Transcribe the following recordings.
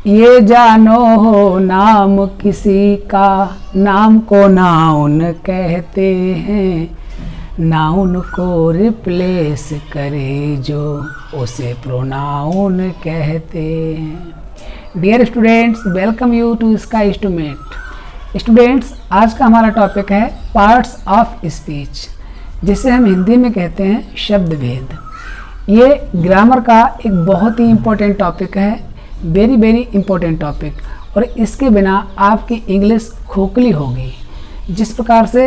ये जानो हो नाम किसी का, नाम को नाउन कहते हैं। नाउन को रिप्लेस करे जो, उसे प्रोनाउन कहते हैं। Dear students, welcome you to sky instrument. Students, आज का हमारा टॉपिक है पार्ट्स ऑफ स्पीच, जिसे हम हिंदी में कहते हैं शब्द भेद। ये ग्रामर का एक बहुत ही इम्पोर्टेंट टॉपिक है, वेरी इम्पोर्टेंट टॉपिक, और इसके बिना आपकी इंग्लिश खोखली होगी। जिस प्रकार से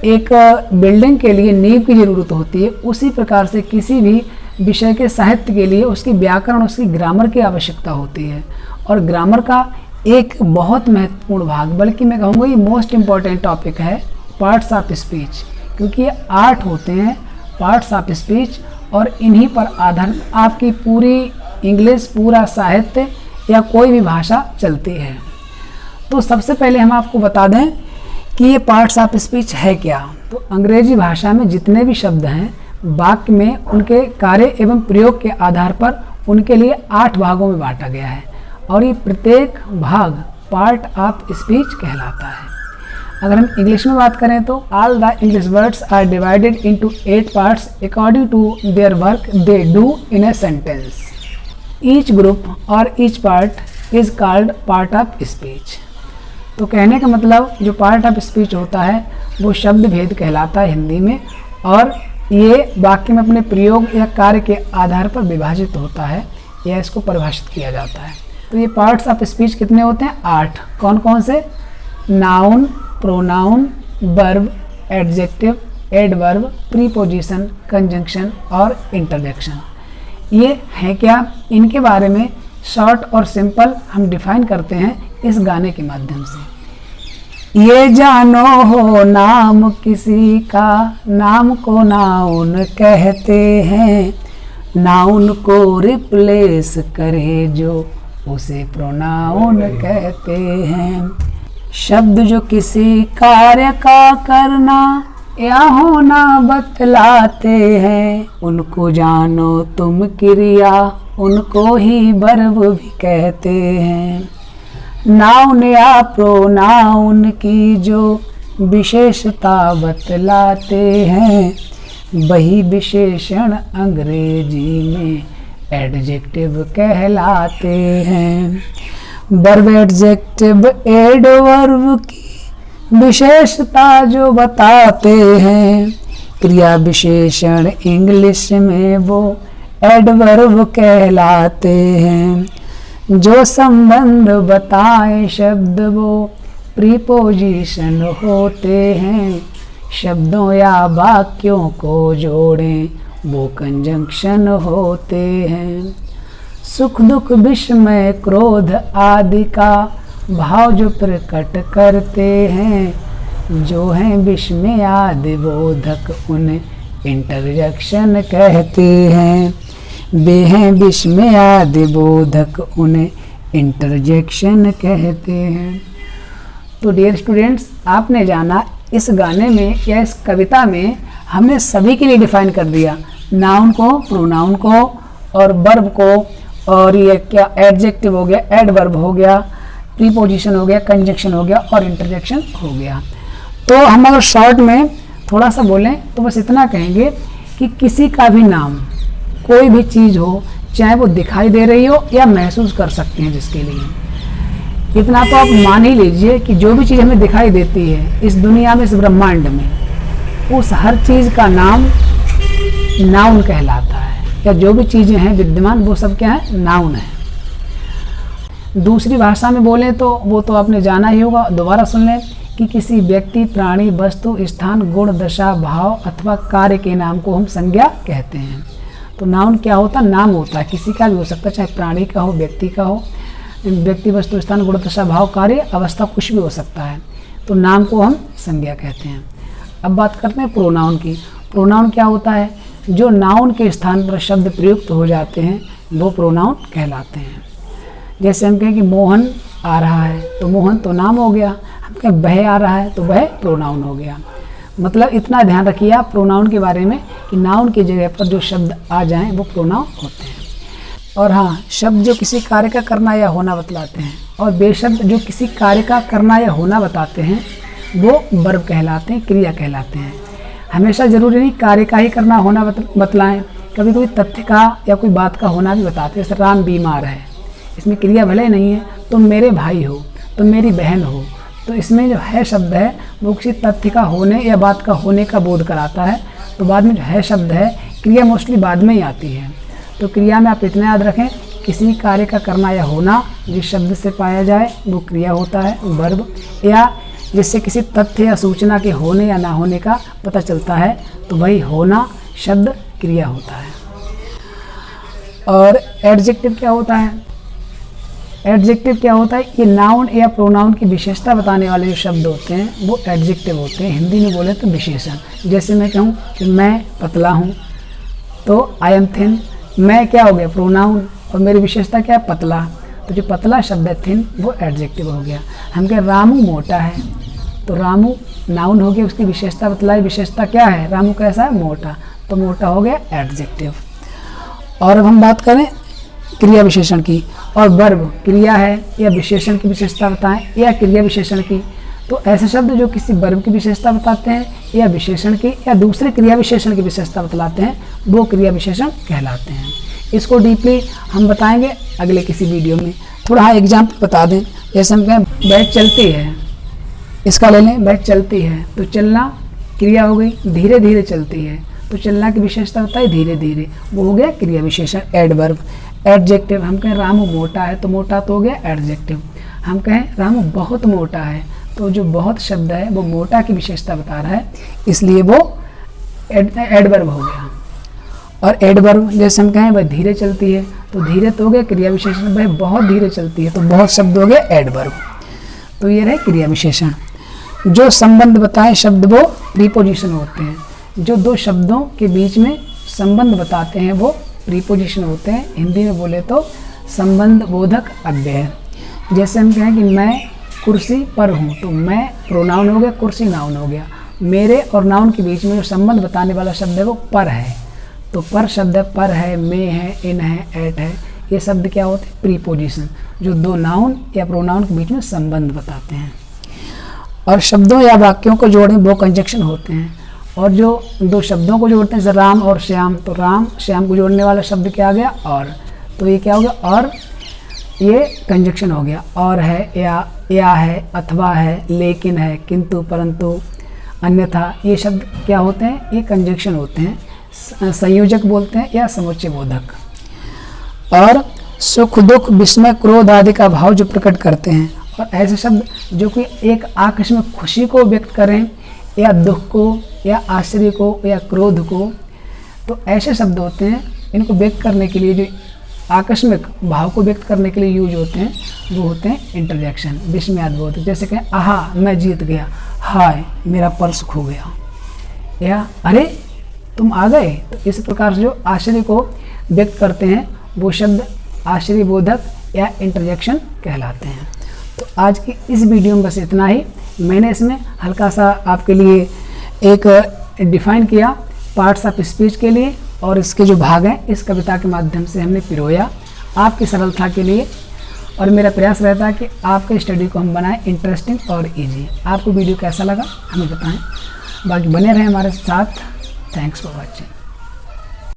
एक बिल्डिंग के लिए नींव की ज़रूरत होती है, उसी प्रकार से किसी भी विषय के साहित्य के लिए उसकी व्याकरण, उसकी ग्रामर की आवश्यकता होती है। और ग्रामर का एक बहुत महत्वपूर्ण भाग, बल्कि मैं कहूँगा ये मोस्ट इम्पॉर्टेंट टॉपिक है पार्ट्स ऑफ स्पीच, क्योंकि ये 8 होते हैं पार्ट्स ऑफ स्पीच, और इन्हीं पर आधारित आपकी पूरी इंग्लिश, पूरा साहित्य या कोई भी भाषा चलती है। तो सबसे पहले हम आपको बता दें कि ये पार्ट्स ऑफ स्पीच है क्या। तो अंग्रेजी भाषा में जितने भी शब्द हैं, वाक्य में उनके कार्य एवं प्रयोग के आधार पर उनके लिए 8 भागों में बांटा गया है, और ये प्रत्येक भाग पार्ट ऑफ स्पीच कहलाता है। अगर हम इंग्लिश में बात करें तो all the English words are divided into 8 parts according to their work they do in a sentence. Each group और each part is called part of speech. तो कहने का मतलब जो पार्ट ऑफ स्पीच होता है वो शब्द भेद कहलाता है हिंदी में, और ये वाक्य में अपने प्रयोग या कार्य के आधार पर विभाजित होता है या इसको परिभाषित किया जाता है। तो ये पार्ट्स ऑफ स्पीच कितने होते हैं? 8। कौन कौन से? Noun, pronoun, verb, adjective, adverb, preposition, conjunction और इंटरजेक्शन। ये हैं क्या? इनके बारे में शॉर्ट और सिंपल हम डिफाइन करते हैं इस गाने के माध्यम से। ये जानो हो नाम किसी का, नाम को नाउन कहते हैं। नाउन को रिप्लेस करे जो, उसे प्रोनाउन कहते हैं। शब्द जो किसी कार्य का करना या होना बतलाते हैं, उनको जानो तुम क्रिया, उनको ही वर्ब भी कहते हैं। नाउन या प्रोनाउन की जो विशेषता बतलाते हैं, वही विशेषण अंग्रेजी में एडजेक्टिव कहलाते हैं। वर्ब, एडजेक्टिव, एडवर्ब की विशेषता जो बताते हैं, क्रिया विशेषण इंग्लिश में वो एडवर्ब कहलाते हैं। जो संबंध बताए शब्द वो प्रीपोजिशन होते हैं। शब्दों या वाक्यों को जोड़ें वो कंजंक्शन होते हैं। सुख दुख, विस्मय, क्रोध आदि का भाव जो प्रकट करते हैं, जो हैं विस्मय आदि बोधक, उन्हें इंटरजेक्शन कहते हैं। वे हैं विस्मय आदि बोधक, उन्हें इंटरजेक्शन कहते हैं। तो डियर स्टूडेंट्स, आपने जाना इस गाने में या इस कविता में हमने सभी के लिए डिफाइन कर दिया, नाउन को, प्रोनाउन को और वर्ब को, और ये क्या एडजेक्टिव हो गया, एडवर्ब हो गया, प्रीपोजिशन हो गया, कंजंक्शन हो गया और इंटरजेक्शन हो गया। तो हम अगर शॉर्ट में थोड़ा सा बोलें तो बस इतना कहेंगे कि किसी का भी नाम, कोई भी चीज़ हो, चाहे वो दिखाई दे रही हो या महसूस कर सकते हैं जिसके लिए, इतना तो आप मान ही लीजिए कि जो भी चीज़ हमें दिखाई देती है इस दुनिया में, इस ब्रह्मांड में, उस हर चीज़ का नाम नाउन कहलाता है, या जो भी चीज़ें हैं विद्यमान वो सब क्या है? नाउन है। दूसरी भाषा में बोलें तो वो तो आपने जाना ही होगा, दोबारा सुन लें कि किसी व्यक्ति, प्राणी, वस्तु, स्थान, गुण, दशा, भाव अथवा कार्य के नाम को हम संज्ञा कहते हैं। तो नाउन क्या होता है? नाम होता है, किसी का भी हो सकता है, चाहे प्राणी का हो, व्यक्ति का हो, व्यक्ति, वस्तु, स्थान, गुण, दशा, भाव, कार्य, अवस्था, कुछ भी हो सकता है। तो नाम को हम संज्ञा कहते हैं। अब बात करते हैं प्रोनाउन की। प्रोनाउन क्या होता है? जो नाउन के स्थान पर शब्द प्रयुक्त हो जाते हैं वो प्रोनाउन कहलाते हैं। जैसे हम कहें कि मोहन आ रहा है, तो मोहन तो नाम हो गया। हम कहें वह आ रहा है, तो वह प्रोनाउन हो गया। मतलब इतना ध्यान रखिए आप प्रोनाउन के बारे में कि नाउन की जगह पर जो शब्द आ जाएं वो प्रोनाउन होते हैं। और हाँ, शब्द जो किसी कार्य का करना या होना बतलाते हैं, और बेशब्द जो किसी कार्य का करना या होना बताते हैं, वो वर्ब कहलाते हैं, क्रिया कहलाते हैं। हमेशा ज़रूरी नहीं कार्य का ही करना होना बतलाएं, कभी कभी तथ्य का या कोई बात का होना भी बताते हैं। जैसे राम बीमार है, इसमें क्रिया भले नहीं है, तुम मेरे भाई हो, तुम मेरी बहन हो, तो इसमें जो है शब्द है वो किसी तथ्य का होने या बात का होने का बोध कराता है। तो बाद में जो है शब्द है, क्रिया मोस्टली बाद में ही आती है। तो क्रिया में आप इतना याद रखें, किसी कार्य का करना या होना जिस शब्द से पाया जाए वो क्रिया होता है, वर्ब, या जिससे किसी तथ्य या सूचना के होने या ना होने का पता चलता है, तो वही होना शब्द क्रिया होता है। और एडजेक्टिव क्या होता है? एडजेक्टिव क्या होता है? ये नाउन या प्रोनाउन की विशेषता बताने वाले जो शब्द होते हैं वो एडजेक्टिव होते हैं। हिंदी में बोले तो विशेषण। जैसे मैं कहूँ कि मैं पतला हूँ, तो आई एम थिन। मैं क्या हो गया? प्रोनाउन, और मेरी विशेषता क्या है? पतला। तो जो पतला शब्द है थिन, वो एडजेक्टिव हो गया। हम कहें रामू मोटा है, तो रामू नाउन हो गया, उसकी विशेषता बतलाई। विशेषता क्या है? रामू कैसा है? मोटा, तो मोटा हो गया एडजेक्टिव। और अब हम बात करें क्रिया विशेषण की। और वर्ब क्रिया है या विशेषण की विशेषता बताएं, या क्रिया विशेषण की। तो ऐसे शब्द जो किसी वर्ब की विशेषता बताते हैं या विशेषण की या दूसरे क्रिया विशेषण की विशेषता बतलाते हैं, वो क्रिया विशेषण कहलाते हैं। इसको डीपली हम बताएंगे अगले किसी वीडियो में। थोड़ा हाँ एग्जाम्पल बता दें। जैसे हम कहें बैग चलती है, इसका ले लें, बैग चलती है, तो चलना क्रिया हो गई। धीरे धीरे चलती है, तो चलना की विशेषता होता है धीरे धीरे, वो हो गया क्रिया विशेषण, एडवर्ब। एडजेक्टिव, हम कहें रामू मोटा है, तो मोटा तो हो गया एडजेक्टिव। हम कहें रामू बहुत मोटा है, तो जो बहुत शब्द है वो मोटा की विशेषता बता रहा है, इसलिए वो एडवर्ब हो गया। और एडवर्ब जैसे हम कहें वह धीरे चलती है, तो धीरे तो हो गया क्रिया विशेषण। वह बहुत धीरे चलती है, तो बहुत शब्द हो गया एडवर्ब। तो ये रहे क्रिया विशेषण। जो संबंध बताए शब्द वो प्रीपोजिशन होते हैं। जो दो शब्दों के बीच में संबंध बताते हैं वो प्रीपोजिशन होते हैं। हिंदी में बोले तो संबंध बोधक अव्यय। जैसे हम कहें कि मैं कुर्सी पर हूँ, तो मैं प्रोनाउन हो गया, कुर्सी नाउन हो गया। मेरे और नाउन के बीच में जो संबंध बताने वाला शब्द है वो पर है, तो पर शब्द है, पर है, में है, इन है, एट है। ये शब्द क्या होते हैं? प्रीपोजिशन, जो दो नाउन या प्रोनाउन के बीच में संबंध बताते हैं। और शब्दों या वाक्यों को जोड़ें वो कंजक्शन होते हैं। और जो दो शब्दों को जोड़ते हैं जैसे राम और श्याम, तो राम श्याम को जोड़ने वाला शब्द क्या आ गया? और। तो ये क्या हो गया? और ये कंजक्शन हो गया। और है, या है, अथवा है, लेकिन है, किंतु, परंतु, अन्यथा, ये शब्द क्या होते हैं? ये कंजक्शन होते हैं, संयोजक बोलते हैं या समुच्चय बोधक। और सुख दुख विस्मय क्रोध आदि का भाव जो प्रकट करते हैं। और ऐसे शब्द जो कि एक आकस्मिक खुशी को व्यक्त करें या दुख को या आश्चर्य को या क्रोध को, तो ऐसे शब्द होते हैं। इनको व्यक्त करने के लिए जो आकस्मिक भाव को व्यक्त करने के लिए यूज होते हैं वो होते हैं इंटरजेक्शन, विस्मयाद्भुत। जैसे कहें आहा मैं जीत गया, हाय मेरा पर्स खो गया, या अरे तुम आ गए। तो इस प्रकार से जो आश्चर्य को व्यक्त करते हैं वो शब्द आश्चर्यबोधक या इंटरजेक्शन कहलाते हैं। तो आज की इस वीडियो में बस इतना ही। मैंने इसमें हल्का सा आपके लिए एक डिफाइन किया पार्ट्स ऑफ स्पीच के लिए, और इसके जो भाग हैं इस कविता के माध्यम से हमने पिरोया आपकी सरलता के लिए। और मेरा प्रयास रहता है कि आपके स्टडी को हम बनाएं इंटरेस्टिंग और इजी। आपको वीडियो कैसा लगा हमें बताएं, बाकी बने रहें हमारे साथ। Thanks for watching.